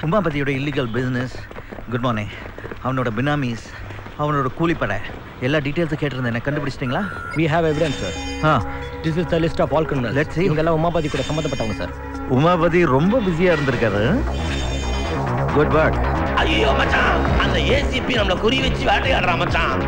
உமாபதியோட illegal business, good morning, அவனோட பினாமீஸ், அவனோட கூலிப்படை எல்லா டீட்டெயில்ஸும் கேட்டிருந்தேன். கண்டுபிடிச்சிட்டிங்களா? We have evidence, sir. This is the list of all criminals. Let's see. இவங்கெல்லாம் உமாபதி கூட சம்பந்தப்பட்டவங்க சார். உமாபதி ரொம்ப பிஸியா இருந்திருக்காரு. Good work. ஐயோ மச்சான், அந்த ஏசிபி நம்மள குறி வச்சு வேட்டையாடுறான் மச்சான்.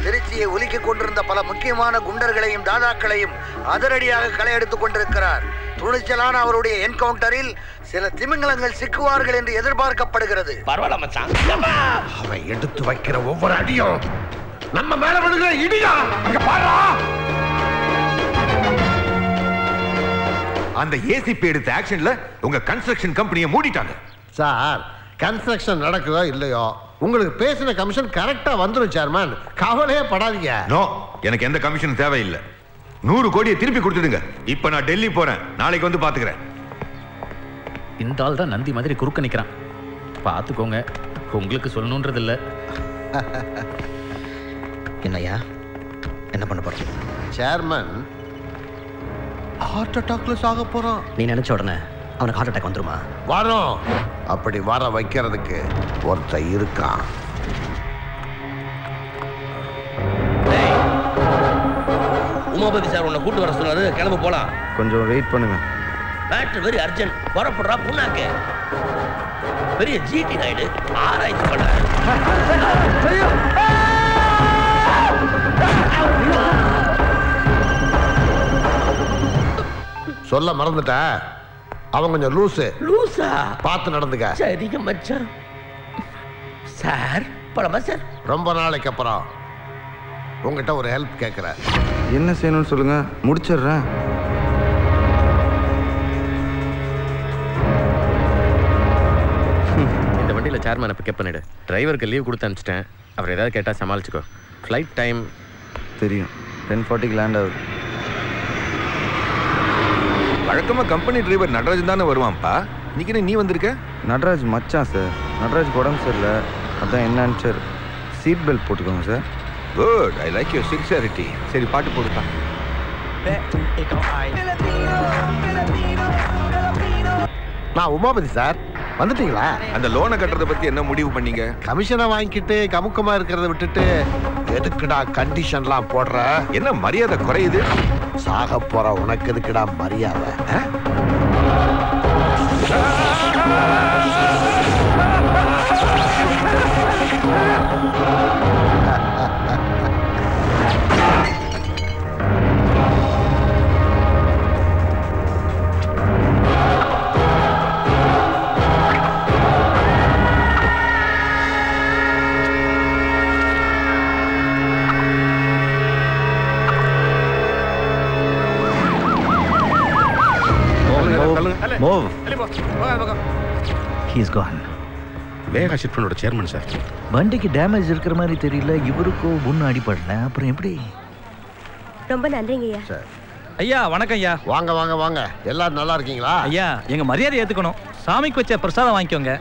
திருச்சியை ஒலிக்க கொண்டிருந்த பல முக்கியமான குண்டர்களையும் தாதாக்களையும் அதிரடியாக களை எடுத்துக் கொண்டிருக்கிறார். துணிச்சலான அவருடைய என்கவுண்டரில் சில திமிங்கலங்கள் சிக்குவார்கள் என்று எதிர்பார்க்கப்படுகிறது. பரவாயில்ல மச்சான், அவன் எடுத்து வைக்கிற ஒவ்வொரு அடியும் நம்ம மேல விழுகிற இடியா. அந்த ஏசிபி எடுத்த ஆக்ஷன்ல உங்க கன்ஸ்ட்ரக்ஷன் கம்பெனியை மூடிட்டாங்க. சார், கன்ஸ்ட்ரக்ஷன் நடக்குதோ இல்லையோ உங்களுக்கு பேசின கமிஷன் கரெக்டா வந்துடும் சேர்மன், கவலையே படாதீங்க. நோ, எனக்கு எந்த கமிஷனும் தேவையில்லை. 100 கோடியை திருப்பி கொடுத்துடுங்க. இப்ப நான் டெல்லி போறேன், நாளைக்கு வந்து பாத்துக்கிறேன். இந்த ஆள் தான் நந்தி மாதிரி குறுக்க நிக்கிறான், பாத்துக்கோங்க. உங்களுக்கு சொல்லணும்ன்றது இல்ல. என்னையா என்ன பண்ண போறோம்? சேர்மன் ஹார்ட் அட்டாக்ல சாக போறான். நீ நினைச்ச உடனே அவனுக்கு ஹார்ட் அட்டாக் வந்துருமா? வரும். அப்படி வர வைக்கிறதுக்கு ஒருத்தன் இருக்கான். உமாபதி சார் உன்னை கூட்டு வர சொன்னாரு, கிளம்பு போலாம். கொஞ்சம் வெயிட் பண்ணுங்க. Matter very urgent. புறப்படுறா புண்ணாக்கு. பெரிய ஜிடி நாயுடு ஆராய்ச்சி பண்றாரு. சொல்ல மறந்துட்ட, அவன் கொஞ்சம் லூசு. லூசா? பார்த்து நடந்துக்க. சரிங்க மச்சான். சார் போலாமா சார்? ரொம்ப நாளைக்கு அப்புறம் உங்ககிட்ட ஒரு ஹெல்ப் கேட்கிறேன். என்ன செய்யணும்னு சொல்லுங்க, முடிச்சிடுறேன். இந்த வண்டியில் சேர்மனை பிக்கப் பண்ணிடு. டிரைவருக்கு லீவ் கொடுத்து அனுப்பிச்சிட்டேன். அவர் ஏதாவது கேட்டால் சமாளிச்சுக்கோ. ஃப்ளைட் டைம் தெரியும், 10:40க்கு லேண்ட் ஆகுது. வழக்கமா கம்பெனி டிரைவர் நடராஜன் தானே வருவான்ப்பா. இன்னைக்கு நீ வந்திருக்க? நடராஜ் மச்சான் சார். நடராஜ் உடம்பு சரியில்லை, அதான் என்னன்னு சார். சீட் பெல்ட் போட்டுக்கோங்க sir. Good, I like your sincerity. சரி, பாட்டு போடுப்பா. நான் உமாபதி சார். வந்துட்டீங்களா? அந்த லோனை கட்டுறதை பத்தி என்ன முடிவு பண்ணீங்க? கமிஷனை வாங்கிட்டு கமுக்கமா இருக்கிறத விட்டுட்டு எதுக்குடா கண்டிஷன்லாம் போடுற? என்ன மரியாதை குறையுது? சாக போற உனக்கு எதுக்குடா மரியாதை? Move. He's gone. வேகா ஷிப்னோட சேர்மன் சார். வண்டிக்கு டேமேஜ் இருக்கிற மாதிரி தெரியல, இவருக்கோ ஒன்றும் அடிபடல. அப்புறம் எப்படி? ரொம்ப நன்றிங்க ஐயா. சரி. ஐயா வணக்கம் ஐயா. வாங்க வாங்க வாங்க, எல்லாரும் நல்லா இருக்கீங்களா? ஐயா எங்க மரியாதை ஏத்துக்கணும். சாமிக்கு வச்ச பிரசாதம் வாங்கிக்கோங்க.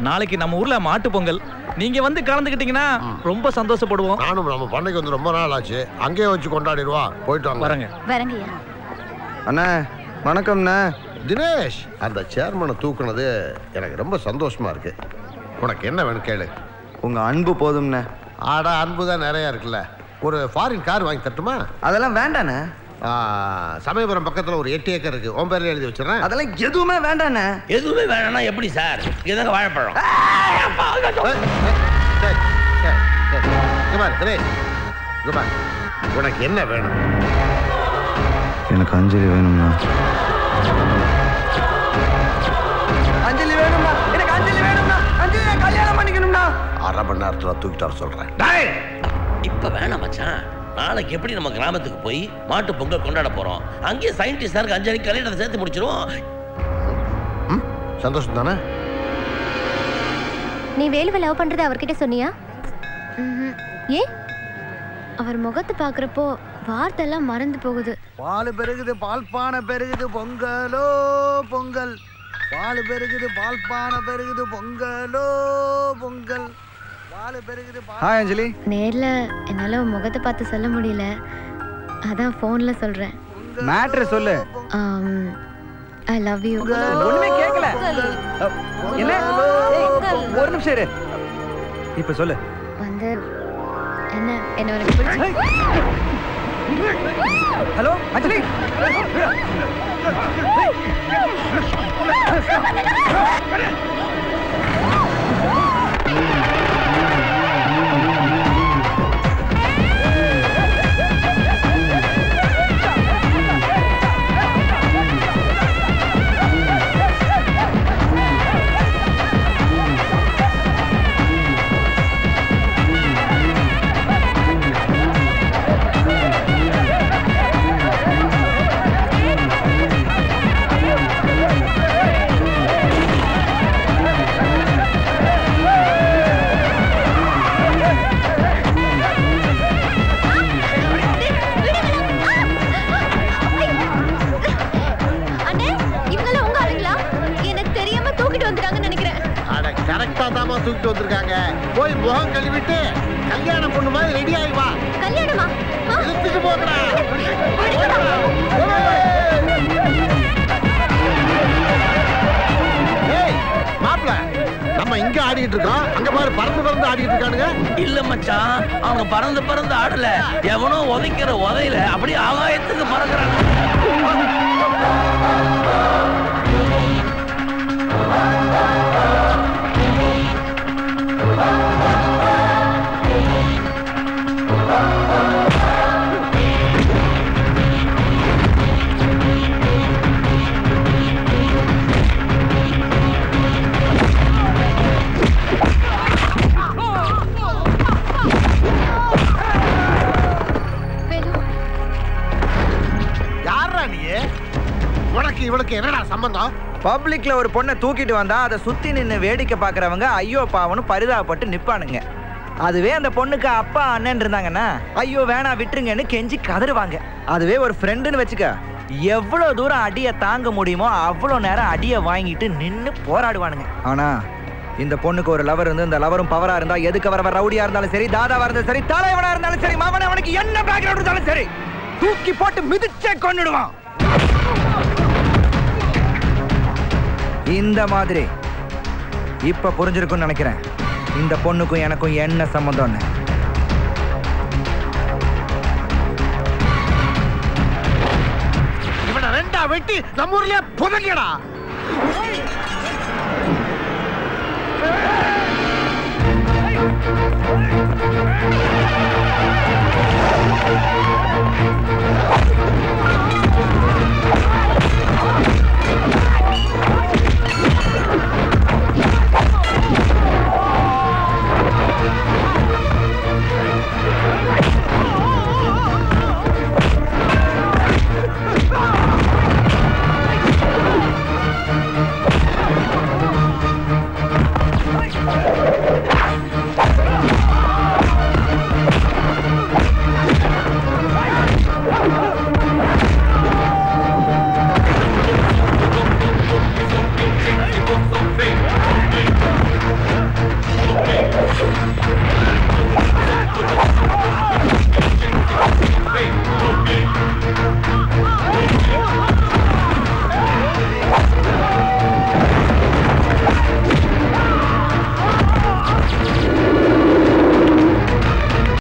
நாளைக்கு நம்ம ஊர்ல மாட்டு பொங்கல். நீங்க வந்து கலந்துக்கிட்டீங்கன்னா ரொம்ப சந்தோஷப்படுவோம். நானும் நம்ம பண்ணைக்கு வந்து ரொம்ப நாள் ஆச்சு. அங்கேயே வச்சு கொண்டாடிடுவா. போயிட்டு வாங்க. வரேங்க. வரங்கய்யா. அண்ணா வணக்கம்ண்ணா. தினேஷ், அந்த சேர்மனை தூக்குனது எனக்கு ரொம்ப சந்தோஷமா இருக்கு. உனக்கு என்ன வேணும் கேளு. உங்க அன்பு போதும்ண்ணே. ஆடா, அன்பு தான் நிறைய இருக்குல்ல. ஒரு ஃபாரின் கார் வாங்கி தட்டுமா? அதெல்லாம் வேண்டாண்ணே. சமயபுரம் பக்கத்துல ஒரு 8 ஏக்கர் இருக்கு. உன் பேர்ல எழுதி வச்சிடறேன். அதெல்லாம் எதுவுமே வேண்டாண்ணே. எதுவுமே வேணாம்னா எப்படி சார்? இதுதாங்க வாழைப்பழம். உனக்கு என்ன வேணும்? எனக்கு அஞ்சலி வேணும்ண்ணா. அஞ்சலி வேணும்ண்ணா. எனக்கு அஞ்சலி வேணும்ண்ணா. அஞ்சலி கல்யாணம் பண்ணிக்கணும்ண்ணா. 1/2 மணி நேரத்துல தூக்கிட்டு வர சொல்றேன். இப்ப வேணாம் மச்சான். நாளைக்கு எப்படி நம்ம கிராமத்துக்கு போய் மாட்டு பொங்கல் கொண்டாட போறோம். அங்கேயே சயின்டிஸ்டாருக்கு அஞ்சலி கல்யாணத்தை சேர்த்து முடிச்சிருவோம். சந்தோஷம் தானே? நீ வேலுவை லவ் பண்றதை அவர்கிட்ட சொன்னியா? ஏன்? அவர் முகத்தை பாக்குறப்போ வார்த்தையெல்லாம் மறந்து போகுது. பால் பெருகுது, பால் பானை பெருகுது, பொங்கலோ பொங்கல். பால் பெருகுது, பால் பானை பெருகுது, பொங்கலோ பொங்கல். பால் பெருகுது. ஹாய் அஞ்சலி. நேர்ல என்னால உன் முகத்தை பார்த்து சொல்ல முடியல, அதான் போன்ல சொல்றேன். மேட்டர் சொல்லு. I love you. ஒண்ணுமே கேட்கல. என்ன? ஒரு நிமிஷம் இரு. இப்ப சொல்லு. வந்து என்ன உனக்கு பிடிச்சு? ஹலோ அஞ்சலி. தூக்கிட்டு வந்திருக்காங்க. போய் முகம் கழுவிட்டு கல்யாணம் பொண்ணு மாதிரி ரெடி ஆகி வா. கல்யாணமா? இழுத்துட்டு போகடா. ஏய் மாப்ள, நம்ம இங்க ஆடிட்டு இருக்கோம், அங்க பாரு பறந்து பறந்து ஆடிட்டு இருக்கானுங்க. இல்ல மச்சான், அவங்க பறந்து பறந்து ஆடல, எவனோ உதைக்கிற உதையில அப்படியே ஆகாயத்துக்கு பறக்குறாங்க. இவளுக்கு என்னடா சம்பந்தம்? பப்ளிக்ல ஒரு பொண்ணை தூக்கிட்டு வந்தா அதை சுத்தி நின்று வேடிக்கை பாக்குறவங்க ஐயோ பாவனு பரிதாபப்பட்டு நிப்பானுங்க. அதுவே அந்த பொண்ணுக்கு அப்பா அண்ணன் இருந்தாங்கன்னா ஐயோ வேணா விட்டுருங்கன்னு கெஞ்சி கதறுவாங்க. அதுவே ஒரு ஃப்ரெண்டுன்னு வச்சுக்க, எவ்வளவு தூரம் அடியை தாங்க முடியுமோ அவ்வளோ நேரம் அடியை வாங்கிட்டு நின்று போராடுவானுங்க. ஆனா இந்த பொண்ணுக்கு ஒரு லவர் இருந்து இந்த லவரும் பவரா இருந்தா எதுக்கு வர ரவுடியா இருந்தாலும் சரி, தாதாவா இருந்தாலும் சரி, தலைவனா இருந்தாலும் சரி, மாமன அவனுக்கு என்ன பேக்ரவுண்ட் இருந்தாலும் சரி, தூக்கி போட்டு மிதிச்சே கொன்னுடுவான். இந்த மாதிரி இப்ப புரிஞ்சிருக்கும்னு நினைக்கிறேன் இந்த பொண்ணுக்கும் எனக்கும் என்ன சம்பந்தம்னு. இவனை ரெண்டா வெட்டி நம்ம ஊர்லயே புதைக்கடா. Hey!